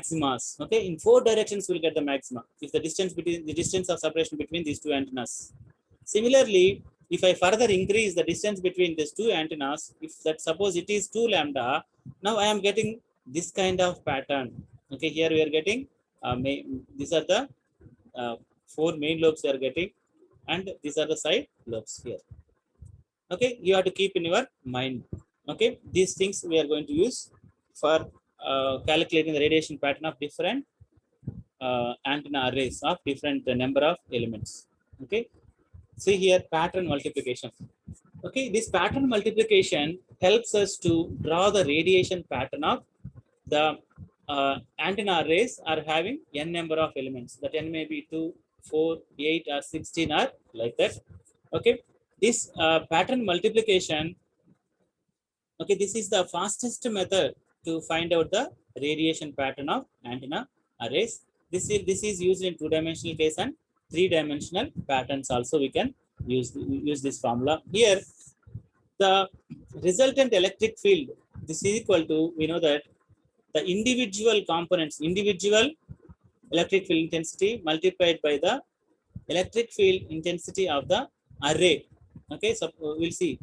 maximas. Okay, in 4 directions we'll get the maxima if the distance of separation between these two antennas. Similarly, if I further increase the distance between these two antennas, if that suppose it is 2 lambda, now I am getting this kind of pattern. Okay, here we are getting these are the 4 main lobes we are getting, and these are the side lobes here. Okay, you have to keep in your mind. Okay, these things we are going to use for calculating the radiation pattern of different antenna arrays of different number of elements. Okay, see here pattern multiplication. Okay, this pattern multiplication helps us to draw the radiation pattern of the antenna arrays are having n number of elements. That n may be 2, 4, 8 or 16 or like that. Okay, this pattern multiplication, okay, this is the fastest method to find out the radiation pattern of antenna arrays. This is used in 2-dimensional case and 3-dimensional patterns also. We can use this formula. Here, the resultant electric field, this is equal to, we know that the individual components, individual electric field intensity multiplied by the electric field intensity of the array. Okay, so we'll see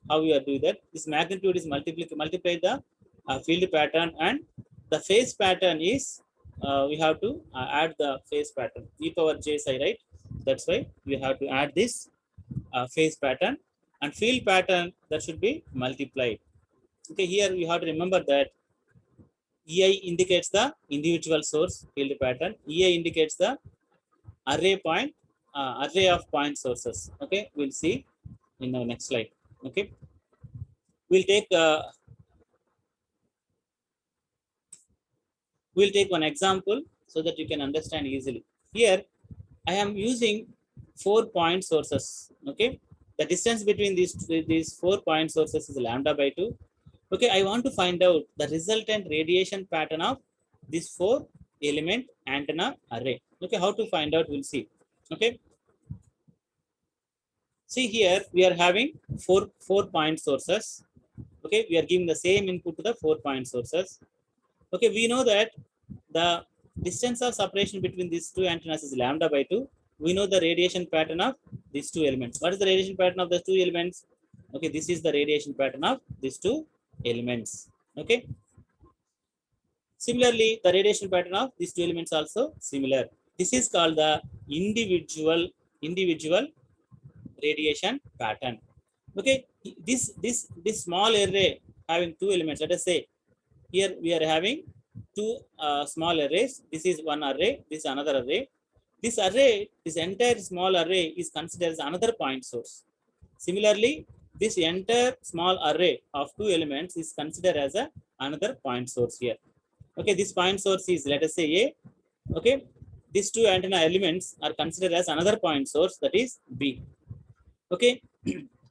how we are doing that. This magnitude is multiply the field pattern, and the phase pattern is we have to add the phase pattern, e power j psi, right? That's why we have to add this phase pattern, and field pattern that should be multiplied. Okay, here you have to remember that EI indicates the individual source field pattern. EI indicates the array of point sources. Okay, we'll see in our next slide. Okay, we'll take one example so that you can understand easily. Here I am using 4 point sources. Okay, the distance between these 4 point sources is lambda by 2. Okay, I want to find out the resultant radiation pattern of this 4 element antenna array. Okay, how to find out, we'll see. Okay, see here we are having four point sources. Okay, we are giving the same input to the 4 point sources. Okay, we know that the distance of separation between these two antennas is lambda by 2. We know the radiation pattern of these two elements. What is the radiation pattern of the 2 elements? Okay, this is the radiation pattern of these 2 elements. Okay, similarly the radiation pattern of these 2 elements also similar. This is called the individual radiation pattern. Okay, this small array having 2 elements. Let us say here we are having 2 small arrays. This is one array, this is another array. This array, this entire small array is considered as another point source. Similarly, this entire small array of 2 elements is considered as another point source here. Okay, this point source is, let us say, A. Okay, these 2 antenna elements are considered as another point source, that is B. Okay,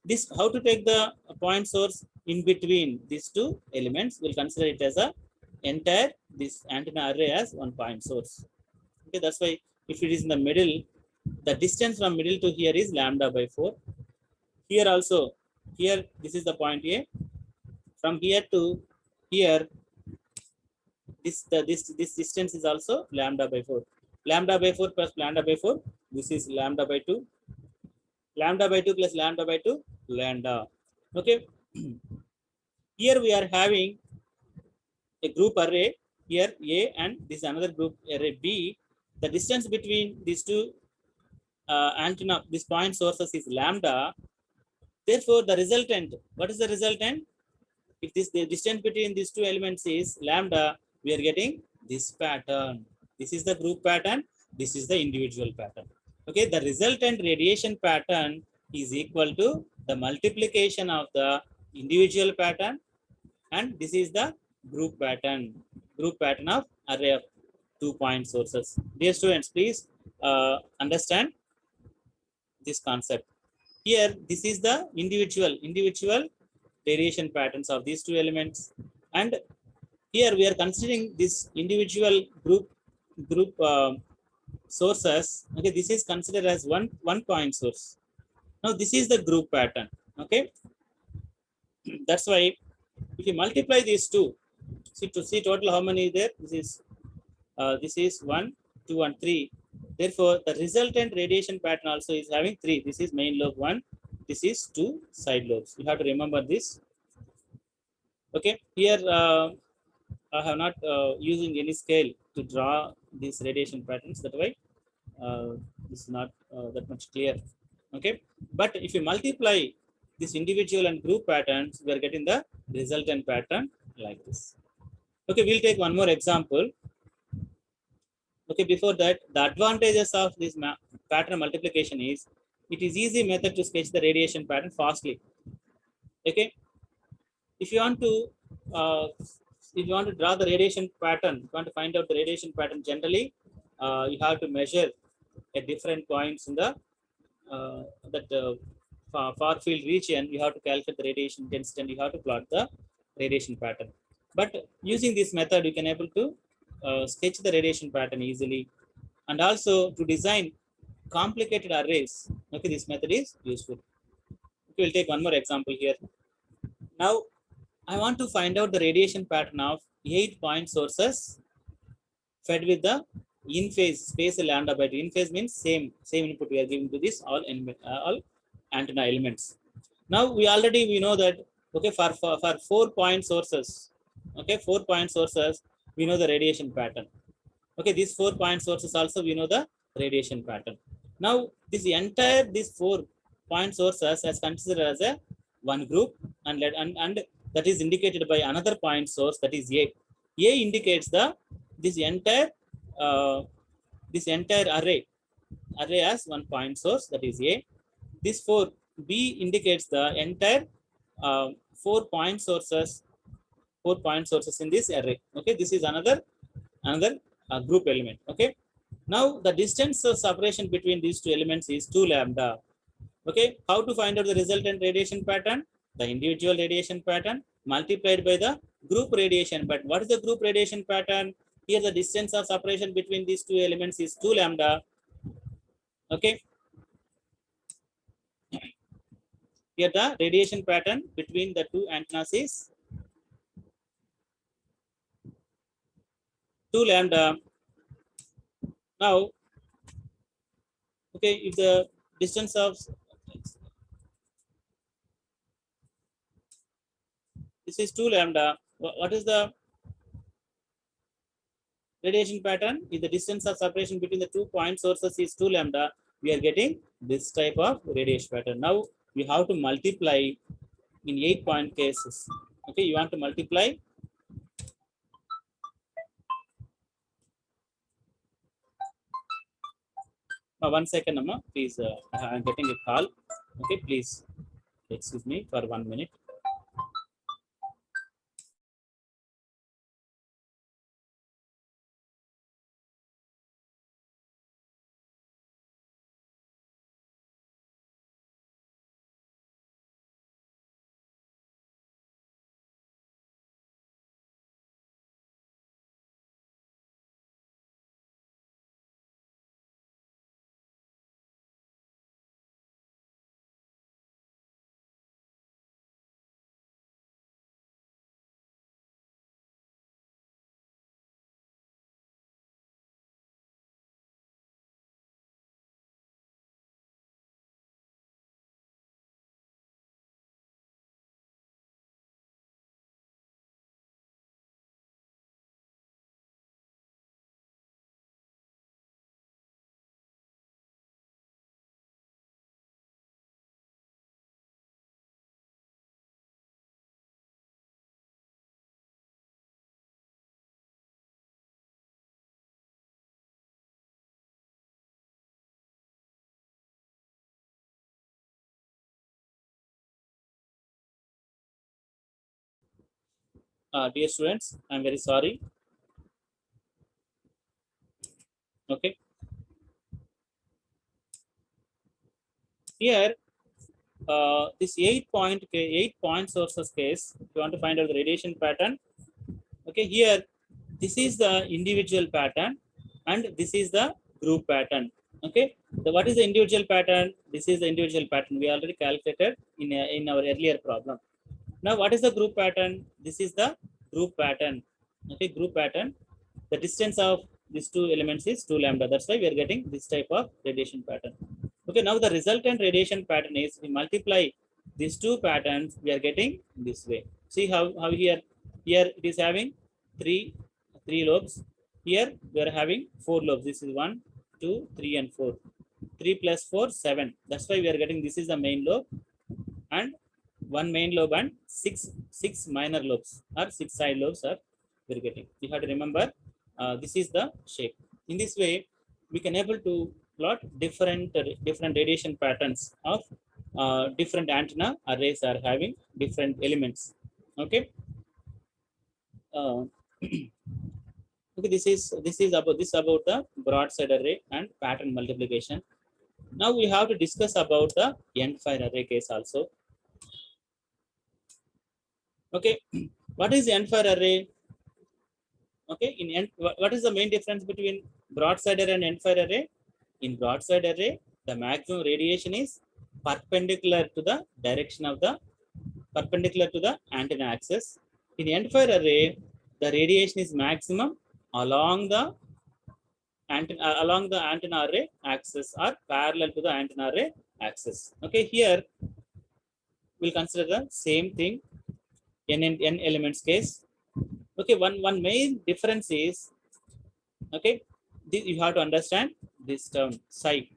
this, how to take the point source in between these 2 elements, we'll consider it as a entire this antenna array as one point source. Okay, that's why if it is in the middle, the distance from middle to here is lambda by 4. Here also, here this is the point A. From here to here, this distance is also lambda by 4. Lambda by 4 plus lambda by 4, this is lambda by 2. Lambda by 2 plus lambda by 2, lambda. Okay, here we are having a group array here A, and this another group array B. The distance between these 2 antenna, this point sources is lambda. Therefore, the resultant, what is the resultant? If the distance between these 2 elements is lambda, we are getting this pattern. This is the group pattern. This is the individual pattern. Okay, the resultant radiation pattern is equal to the multiplication of the individual pattern, and this is the group pattern of array of 2 point sources. Dear students, please understand this concept. Here, this is the individual radiation patterns of these 2 elements, and here we are considering this individual group sources. Okay, this is considered as one point source. Now this is the group pattern. Okay, that's why if you multiply these 2, see total how many is there. This is This is 1, 2, and 3. Therefore, the resultant radiation pattern also is having 3. This is main lobe 1. This is 2 side lobes. You have to remember this. Okay. Here, I have not using any scale to draw these radiation patterns. That way, this is not that much clear. Okay. But if you multiply this individual and group patterns, we are getting the resultant pattern like this. Okay. We'll take one more example. Okay, before that, the advantages of this pattern multiplication is it is easy method to sketch the radiation pattern fastly. Okay, if you want to uh, draw the radiation pattern, you want to find out the radiation pattern generally, you have to measure at different points in the that far field region. You have to calculate the radiation intensity and you have to plot the radiation pattern. But using this method, you can able to sketch the radiation pattern easily, and also to design complicated arrays. Okay, this method is useful. Okay, we'll take one more example here. Now, I want to find out the radiation pattern of 8-point sources fed with the in phase space lambda by 2. In phase means same input we are giving to this all antenna elements. Now we know that, okay, for 4-point sources, okay, 4-point sources, we know the radiation pattern. Okay, these 4-point sources also we know the radiation pattern. Now these 4-point sources as considered as a one group, and that is indicated by another point source, that is A. A indicates the this entire uh, this entire array as one point source, that is A. This 4 B indicates the entire 4-point sources, 4-point sources in this array. Okay, this is another group element. Okay, now the distance of separation between these two elements is 2 lambda. Okay, how to find out the resultant radiation pattern? The individual radiation pattern multiplied by the group radiation. But what is the group radiation pattern? Here the distance of separation between these two elements is 2 lambda. Okay, here the radiation pattern between the two antennas is 2 lambda. Now, okay, if the distance of this is 2 lambda, what is the radiation pattern? If the distance of separation between the 2-point sources is 2 lambda, we are getting this type of radiation pattern. Now we have to multiply in 8-point cases. Okay, you want to multiply. One second, Amma, please. I'm getting a call. Okay, please excuse me for 1 minute. Dear students, I'm very sorry. Okay, here this 8-point sources case, if you want to find out the radiation pattern. Okay, here this is the individual pattern and this is the group pattern. Okay, what is the individual pattern? This is the individual pattern we already calculated in our earlier problem. Now what is the group pattern? This is the group pattern. Okay, group pattern. The distance of these two elements is 2 lambda. That's why we are getting this type of radiation pattern. Okay, now the resultant radiation pattern is we multiply these two patterns, we are getting this way. See how here it is having three lobes. Here we are having 4 lobes. This is 1, 2, 3, and 4. 3 plus 4, 7. That's why we are getting this is the main lobe, and one main lobe and six minor lobes or 6 side lobes are we're getting. You have to remember this is the shape. In this way, we can able to plot different radiation patterns of different antenna arrays are having different elements. Okay. Uh, okay. This is about the broadside array and pattern multiplication. Now we have to discuss about the end fire array case also. Okay, what is end fire array? Okay, what is the main difference between broadside array and end fire array? In broadside array, the maximum radiation is perpendicular to the direction of the perpendicular to the antenna axis. In end fire array, the radiation is maximum along the antenna array axis or parallel to the antenna array axis. Okay, here we'll consider the same thing n elements case. Okay, one main difference is, okay, you have to understand this term psi.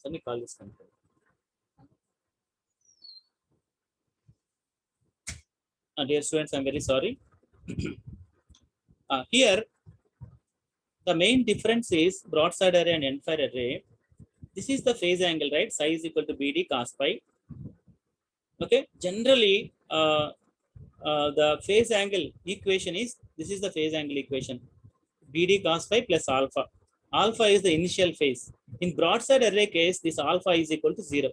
Let me call this control. Dear students, I'm very sorry. Here, the main difference is broadside array and end fire array. This is the phase angle, right? Psi is equal to BD cos pi. Okay, generally, the phase angle equation is, this is the phase angle equation, BD cos pi plus alpha. Alpha is the initial phase. In broadside array case, this alpha is equal to 0.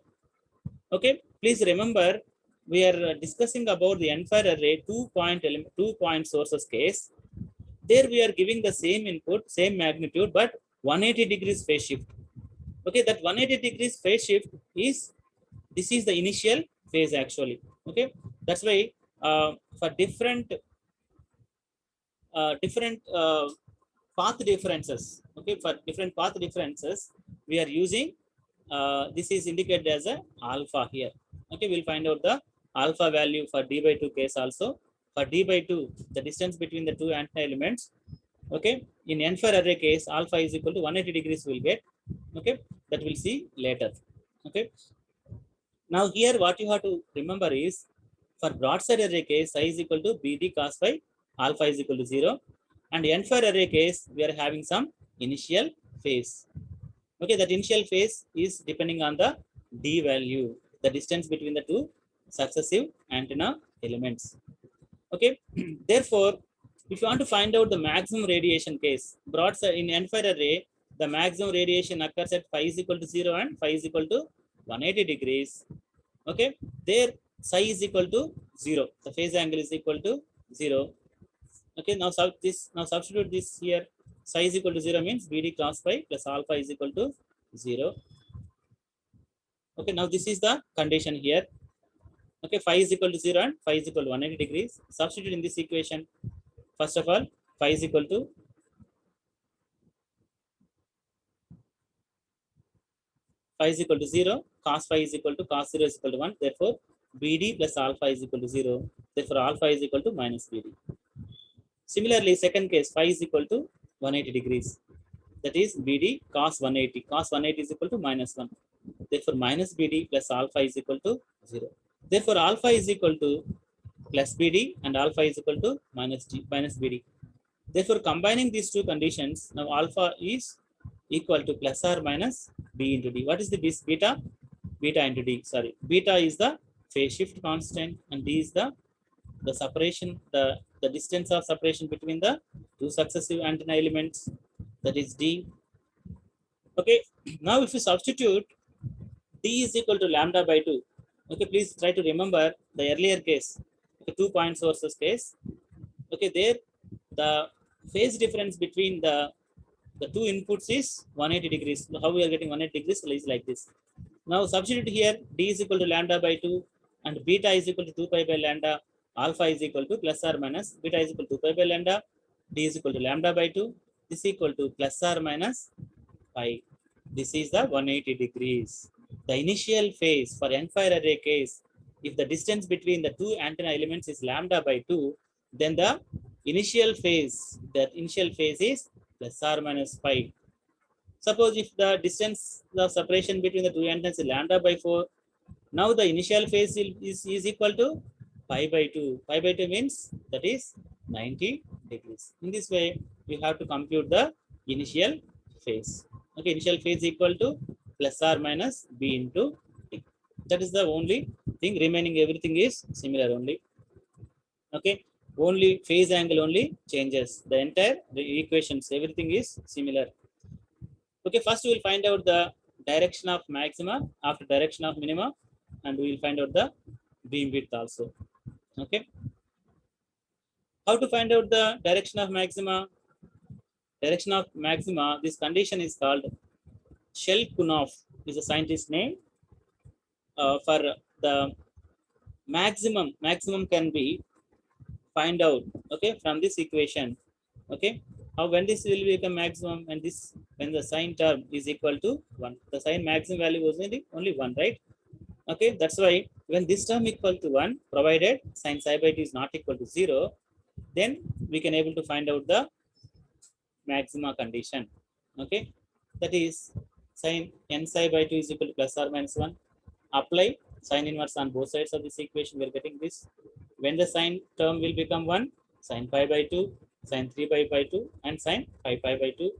Okay, please remember, we are discussing about the end fire array 2-point sources case. There we are giving the same input, same magnitude, but 180 degrees phase shift. Okay, that 180 degrees phase shift is, this is the initial phase actually. Okay, that's why for different path differences, okay, for different path differences, we are using this is indicated as a alpha here. Okay, we'll find out the alpha value for d by 2 case also. For d by 2, the distance between the two antenna elements. Okay, in end fire array case, alpha is equal to 180 degrees we'll get. Okay, that we'll see later. Okay, now here what you have to remember is, for broadside array case, psi is equal to BD cos phi, alpha is equal to 0, and end fire array case, we are having some initial phase. Okay, that initial phase is depending on the d value, the distance between the two successive antenna elements. Okay, therefore, if you want to find out the maximum radiation case, broadside in end fire array, the maximum radiation occurs at phi is equal to 0 and phi is equal to 180 degrees. Okay, there psi is equal to 0. The phase angle is equal to 0. Okay, now substitute this here. Psi is equal to 0 means BD cos phi plus alpha is equal to 0. Okay, now this is the condition here. Okay, phi is equal to 0 and phi is equal to 180 degrees. Substitute in this equation. First of all, phi is equal to phi is equal to 0, cos phi is equal to cos 0 is equal to 1. Therefore, BD plus alpha is equal to 0. Therefore, alpha is equal to minus BD. Similarly, second case, phi is equal to 180 degrees. That is BD cos 180. Cos 180 is equal to minus 1. Therefore, minus BD plus alpha is equal to 0. Therefore, alpha is equal to plus BD and alpha is equal to minus BD. Therefore, combining these two conditions, now alpha is equal to plus or minus B into D. What is the beta? Beta into D. Sorry, beta is the phase shift constant and D is the separation, the distance of separation between the two successive antenna elements, that is D. Okay, now if you substitute D is equal to lambda by 2. Okay, please try to remember the earlier case, the 2-point sources case. Okay, there the phase difference between the two inputs is 180 degrees. How we are getting 180 degrees is like this. Now substitute here d is equal to lambda by 2 and beta is equal to 2 pi by lambda, alpha is equal to plus or minus beta is equal to 2 pi by lambda, d is equal to lambda by 2, this is equal to plus or minus pi. This is the 180 degrees. The initial phase for end-fire array case, if the distance between the two antenna elements is lambda by 2, then the initial phase is plus or minus pi. Suppose if the distance of separation between the two antennas is lambda by 4, now the initial phase is equal to pi by 2. Pi by 2 means that is 90 degrees. In this way, we have to compute the initial phase. Okay, initial phase equal to plus or minus b into t. That is the only thing. Remaining everything is similar only. Okay, only phase angle only changes. The entire equations, everything is similar. Okay, first we will find out the direction of maxima after direction of minima, and we will find out the beam width also. Okay, how to find out the direction of maxima? Direction of maxima, this condition is called Shelkunov, is a scientist name. For the maximum can be find out, okay, from this equation. Okay, how when this will become maximum, and this when the sign term is equal to 1, the sign maximum value was only 1, right? Okay, that's why when this term equal to 1, provided sin psi by 2 is not equal to 0, then we can able to find out the maxima condition. Okay, that is sin n psi by 2 is equal to plus or minus 1. Apply sin inverse on both sides of this equation. We are getting this. When the sin term will become 1, sin pi by 2, sin 3 pi by 2, and sin pi pi by 2.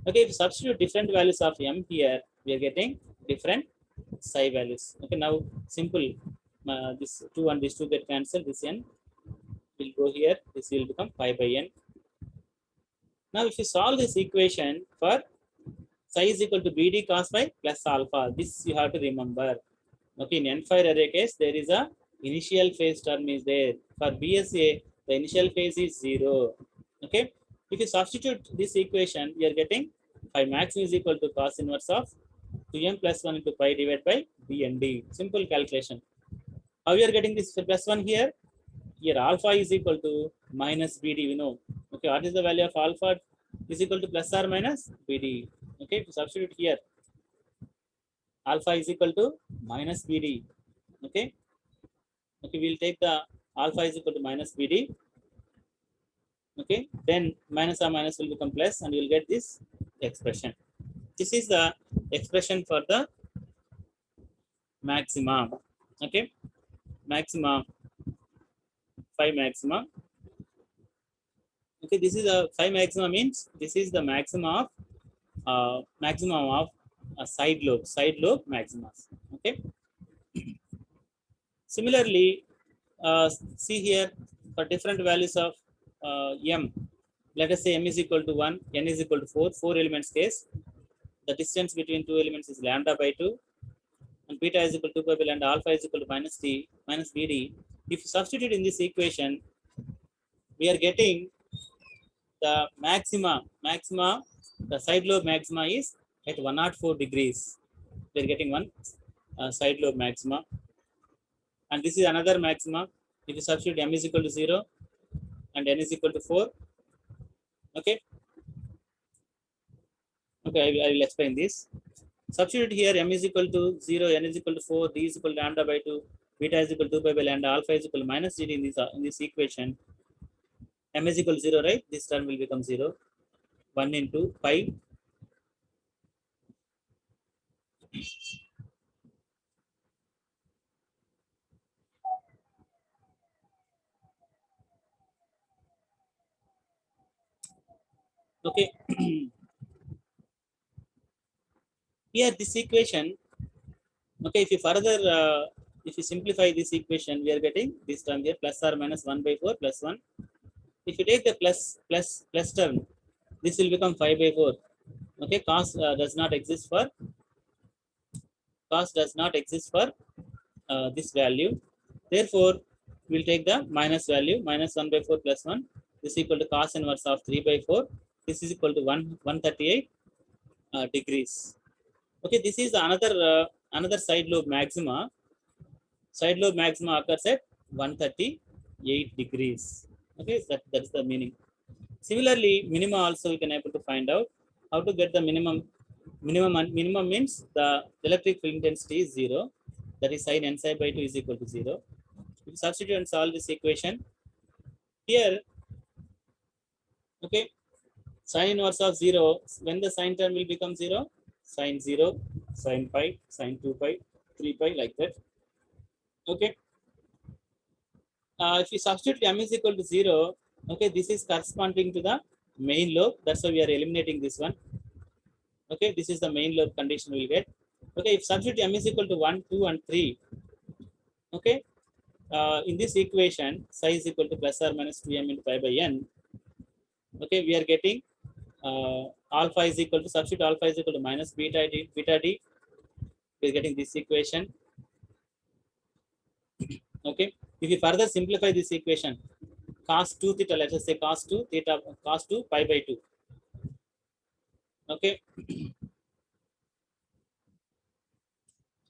Okay, if you substitute different values of m here, we are getting different psi values. Okay, now simple. This 2 and this 2 get cancelled. This n will go here. This will become pi by n. Now, if you solve this equation for psi is equal to bd cos phi plus alpha, this you have to remember. Okay, in end-fire array case, there is a initial phase term is there. For BSA, the initial phase is 0. Okay, if you substitute this equation, we are getting phi max is equal to cos inverse of 2m plus 1 into pi divided by b and d. Simple calculation. How we are getting this plus 1 here? Here alpha is equal to minus bd, we know. Okay, what is the value of alpha? Is equal to plus or minus bd. Okay, to substitute here, alpha is equal to minus bd. Okay, okay, we'll take the alpha is equal to minus bd. Okay, then minus or minus will become plus, and you will get this expression. This is the expression for the maxima. Okay, maxima, phi maxima. Okay, this is a phi maxima means this is the maximum of side lobe maximas. Okay, similarly, see here for different values of m. Let us say m is equal to 1, n is equal to 4 elements case. The distance between two elements is lambda by 2, and beta is equal to 2 pi by lambda, alpha is equal to minus t minus bd. If you substitute in this equation, we are getting the maxima, the side lobe maxima is at 104 degrees. We are getting one side lobe maxima, and this is another maxima. If you substitute m is equal to 0 and n is equal to 4, okay, okay, I will explain this. Substitute here m is equal to 0, n is equal to 4, d is equal to lambda by 2, beta is equal to 2 pi by lambda, alpha is equal to minus gd in this equation. M is equal to 0, right? This term will become 0. 1 into pi. Okay. Here this equation, okay, if you further, if you simplify this equation, we are getting this term here plus or minus 1 by 4 plus 1. If you take the plus term, this will become 5 by 4. Okay, cos does not exist for this value. Therefore, we'll take the minus value, minus 1 by 4 plus 1. This is equal to cos inverse of 3 by 4. This is equal to 138 degrees. Okay, this is another another side lobe maxima. Side lobe maxima occurs at 138 degrees. Okay, that's the meaning. Similarly, minima also we can able to find out how to get the minimum. Minimum means the electric field intensity is 0. That is sin n psi by 2 is equal to 0. If you substitute and solve this equation here, okay, sin inverse of 0, when the sin term will become 0, sin 0, sin pi, sin 2 pi, 3 pi, like that. Okay, if you substitute m is equal to 0, okay, this is corresponding to the main lobe. That's why we are eliminating this one. Okay, this is the main lobe condition we'll get. Okay, if substitute m is equal to 1, 2, and 3, okay, in this equation, psi is equal to plus or minus 2m into pi by n. Okay, we are getting alpha is equal to, substitute alpha is equal to minus beta d. We are getting this equation. Okay, if you further simplify this equation, cos 2 theta, let us say cos 2 theta, cos 2 pi by 2. Okay,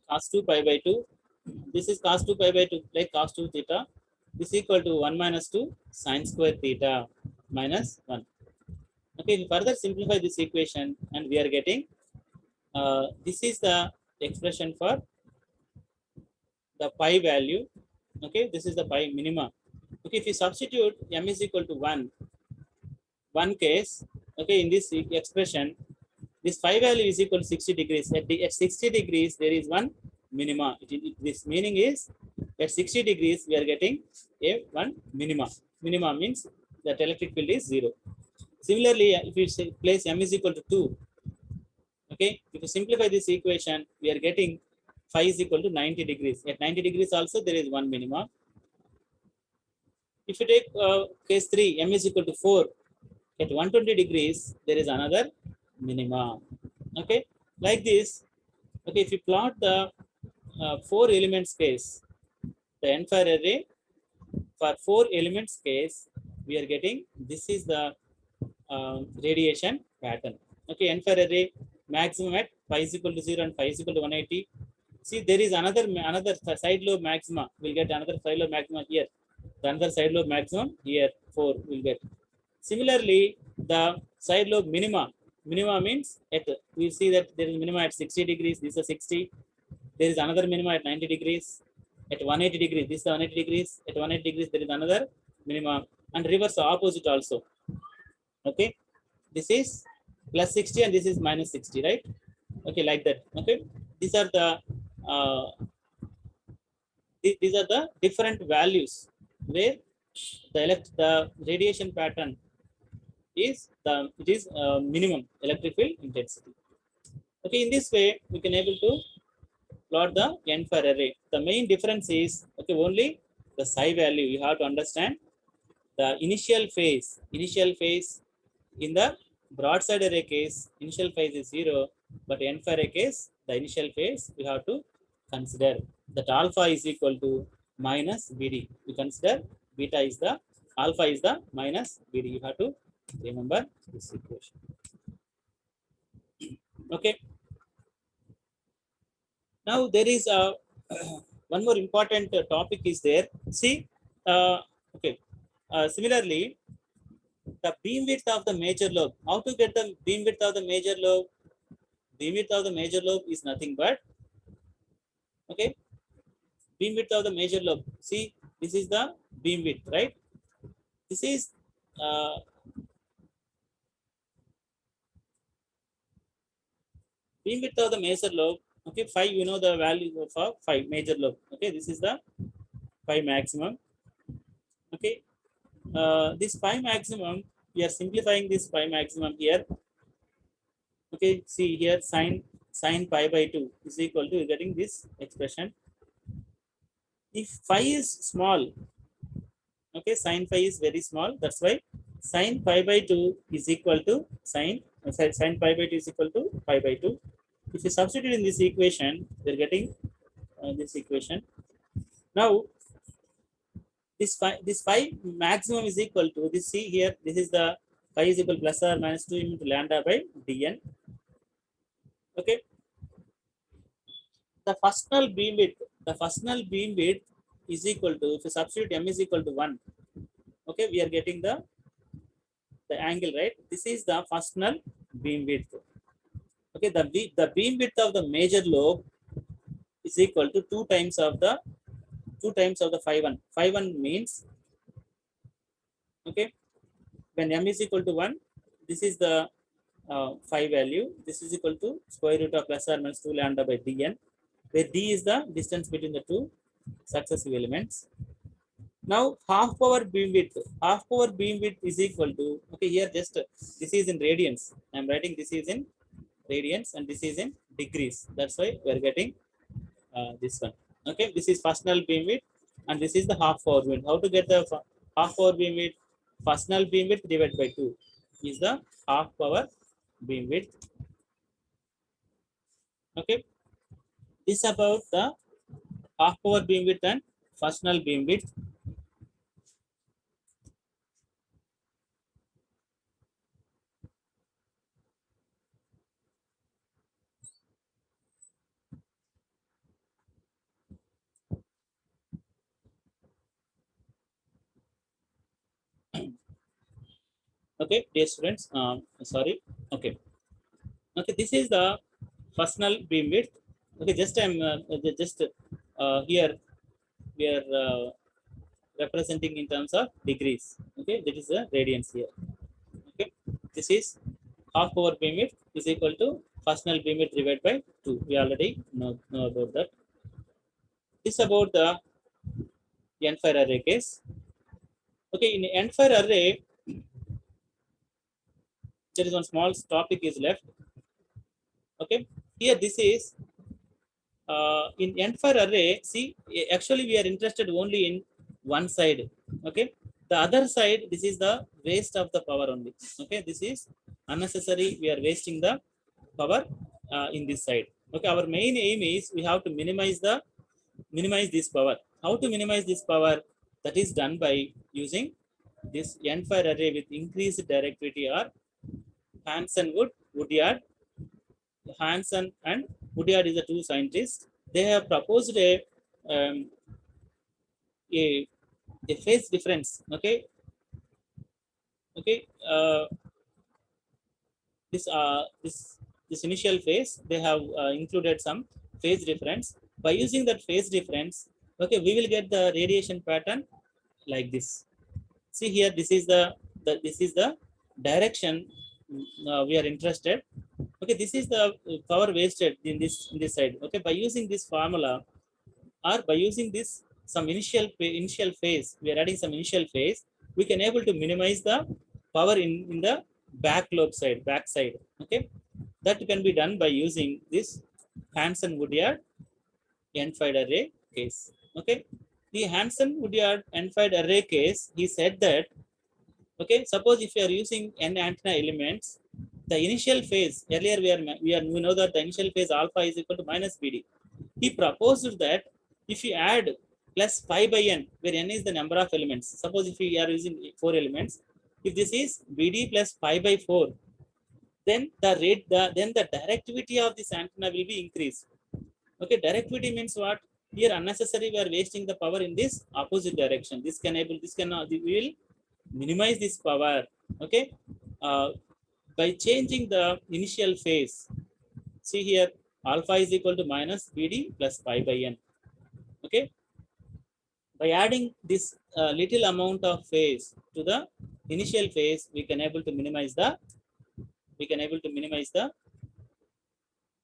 cos 2 pi by 2. This is cos 2 pi by 2, like cos 2 theta. This is equal to 1 minus 2 sin square theta minus 1. Okay, we further simplify this equation and we are getting this is the expression for the pi value. Okay, this is the pi minima. Okay, if you substitute m is equal to 1 case, okay, in this expression, this phi value is equal to 60 degrees. At 60 degrees, there is one minima. This meaning is at 60 degrees, we are getting a one minima. Minima means that electric field is 0. Similarly, if you say place m is equal to 2, okay, if you simplify this equation, we are getting phi is equal to 90 degrees. At 90 degrees also, there is one minima. If you take case 3, m is equal to 4, at 120 degrees, there is another minima. Okay, like this. Okay, if you plot the 4 elements case, the entire array for 4 elements case, we are getting this is the radiation pattern. Okay, entire array maximum at phi is equal to 0 and phi is equal to 180. See, there is another side lobe maxima. We'll get another side lobe maxima here. The another side lobe maximum here 4 will get. Similarly, the side lobe minima. Minima means at we see that there is minima at 60 degrees. This is 60. There is another minima at 90 degrees. At 180 degrees, this is 180 degrees. At 180 degrees, there is another minima, and reverse opposite also. Okay, this is plus 60 and this is minus 60, right? Okay, like that. Okay, these are the uh, these are the different values where the radiation pattern is minimum electric field intensity. Okay, in this way we can able to plot the n-fire array. The main difference is, okay, only the psi value you have to understand. The initial phase in the broadside array case, initial phase is 0, but n-fire array case, the initial phase we have to consider that alpha is equal to minus bd. We consider beta is the alpha is the minus bd. You have to remember this equation. Okay. Now there is a one more important topic is there. See, okay. Similarly, the beam width of the major lobe. How to get the beam width of the major lobe? Beam width of the major lobe is nothing but, okay, beam width of the major lobe. See, this is the beam width, right? This is beam width of the major lobe. Okay, 5, you know the value of 5 major lobe. Okay, this is the 5 maximum. Okay, this 5 maximum, we are simplifying this 5 maximum here. Okay, see here sin pi by 2 is equal to getting this expression. If phi is small, okay, sin phi is very small. That's why sin pi by 2 is equal to sin pi by 2 is equal to pi by 2. If you substitute in this equation, we're getting this equation. Now, this phi maximum is equal to this. See here, this is the phi is equal plus or minus 2 into lambda by dn. Okay. the first null beam width, the first null beam width is equal to, if you substitute m is equal to 1, okay, we are getting the angle, right? This is the first null beam width. Okay, the beam width of the major lobe is equal to 2 times of the phi 1. Phi 1 means, okay, when m is equal to 1, this is the phi value. This is equal to square root of plus or minus 2 lambda by dn, where d is the distance between the two successive elements. Now half power beam width is equal to, okay, here just this is in radians. I am writing this is in radians and this is in degrees. That's why we are getting this one. Okay, this is first null beam width and this is the half power beam. How to get the half power beam width? First null beam width divided by 2 is the half power beam width. Okay, this about the half power beam width and first null beam width. Okay, dear students, sorry. Okay, okay, this is the first null beam width. Okay, just I'm just here we are representing in terms of degrees. Okay, that is the radians here. Okay, this is half power beam width is equal to first null beam width divided by 2. We already know about that. This is about the end fire array case. Okay, in the end fire array, there is one small topic is left. Okay, here this is in end fire array. See, actually we are interested only in one side. Okay, the other side, this is the waste of the power only. Okay, this is unnecessary. We are wasting the power in this side. Okay, our main aim is we have to minimize this power. How to minimize this power? That is done by using this end fire array with increased directivity, or Hansen Woodyard. Hansen and Woodyard is the two scientists. They have proposed um, a, a phase difference. Okay, okay. This initial phase, they have included some phase difference. By using that phase difference, okay, we will get the radiation pattern like this. See here, this is the direction we are interested. Okay, this is the power wasted in this side. Okay, by using this formula, or by using this some initial phase, we are adding some initial phase, we can able to minimize the power in the back side. Okay, that can be done by using this Hansen Woodyard end-fire array case. Okay, the Hansen Woodyard end-fire array case, he said that, okay, suppose if you are using n antenna elements, the initial phase, earlier we know that the initial phase alpha is equal to minus BD. He proposed that if you add plus pi by n, where n is the number of elements, suppose if we are using 4 elements, if this is BD plus pi by 4, then then the directivity of this antenna will be increased. Okay, directivity means what? Here unnecessary we are wasting the power in this opposite direction. This cannot, we will minimize this power. Okay, by changing the initial phase. See here, alpha is equal to minus BD plus pi by n. Okay, by adding this little amount of phase to the initial phase, we can able to minimize the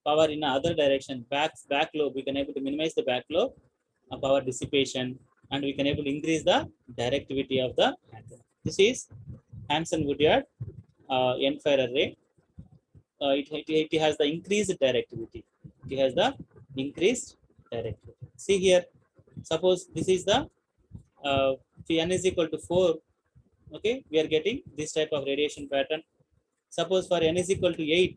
power in other direction, back lobe. We can able to minimize the back lobe power dissipation, and we can able to increase the directivity of the antenna. This is Hansen Woodyard end-fire array. It has the increased directivity. It has the increased directivity. See here, suppose this is the n is equal to 4. Okay, we are getting this type of radiation pattern. Suppose for n is equal to 8,